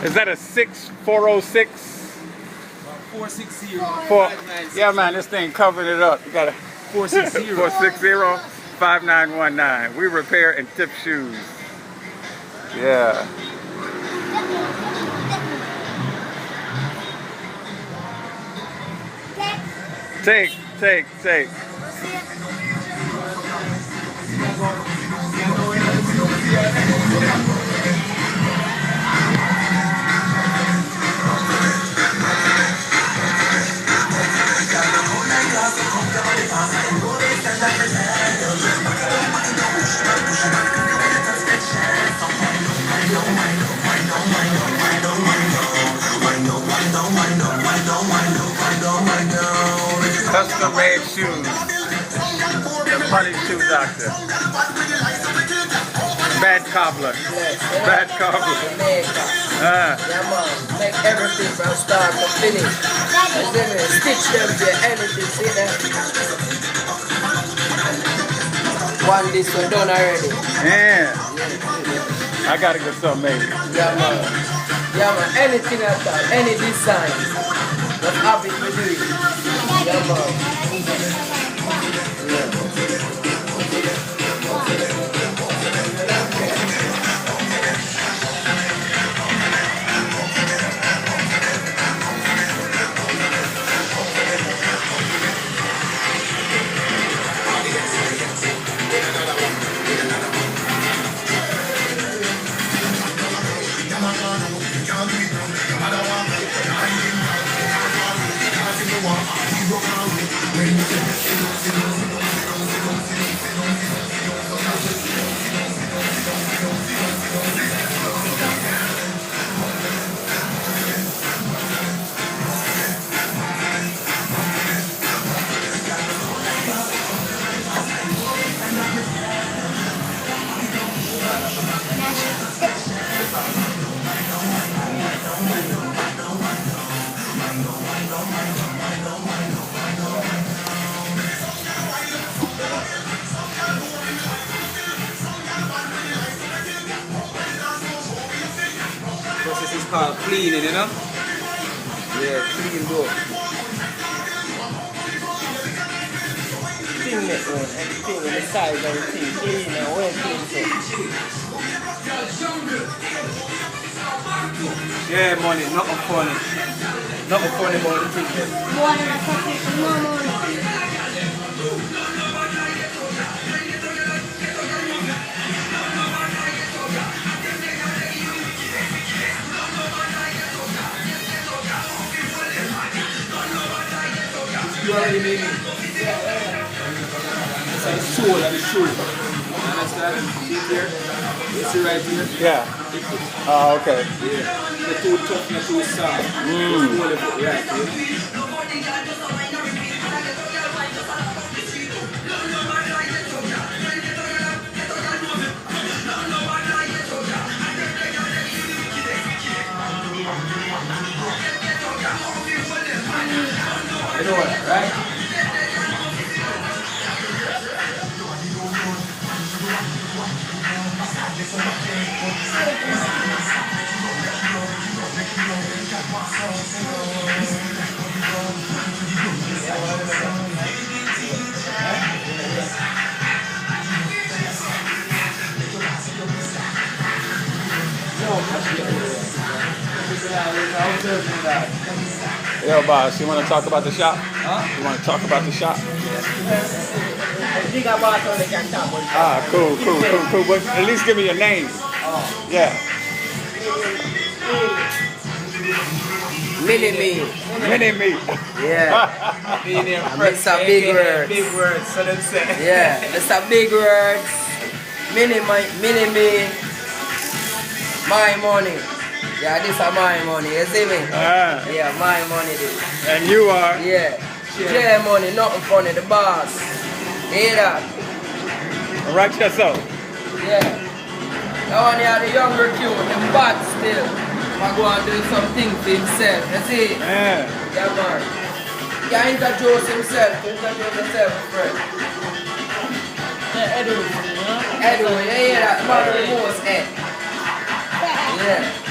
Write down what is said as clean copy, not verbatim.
Is that a 6406? 460. Yeah, man, this thing covered it up. You got a 460. 460-5919. We repair and tip shoes. Yeah. Take. Custom made shoes. The Honey Shoe Doctor. Bad cobbler. Bad cobbler. Yeah, man. Make everything from start to finish. Stitch them to anything, see that? One this one done already. Yeah. I gotta get something made. Yeah, man. Yeah, man. Anything at all, any design. Just have it to do it. Yeah, man. Yeah. Process is called cleaning, you know? Yeah, clean though. Thing that one, everything, and the size of everything, clean and well clean so. Yeah, money, nothing funny. Nothing funny about the thing. You already made it. It's like the soul of the shoe. You understand? See here? You see right here? Yeah. Oh, okay. Yeah. Not too tough, not too soft. Just hold it right here. You know what, right? Yo, boss, you want to talk about the shop? Huh? You want to talk about the shop? I think about how they can talk. Ah, cool. But at least give me your name. Yeah. Mini-me. Mini-me. Yeah. It's a big word. Big words, so them say. Yeah, it's a big words. Mini-me. My money. Yeah, this is my money, you see me? Yeah, my money this. And you are? Yeah. J money, nothing funny, the boss. Hear that? Right yourself. Yeah. That one here, the younger cute, the bad still. I go and do something for himself, you see? Yeah. Yeah, man. He can introduce himself, friend. Edwin, you know? Edwin, you hear that? Man, the most head. Yeah.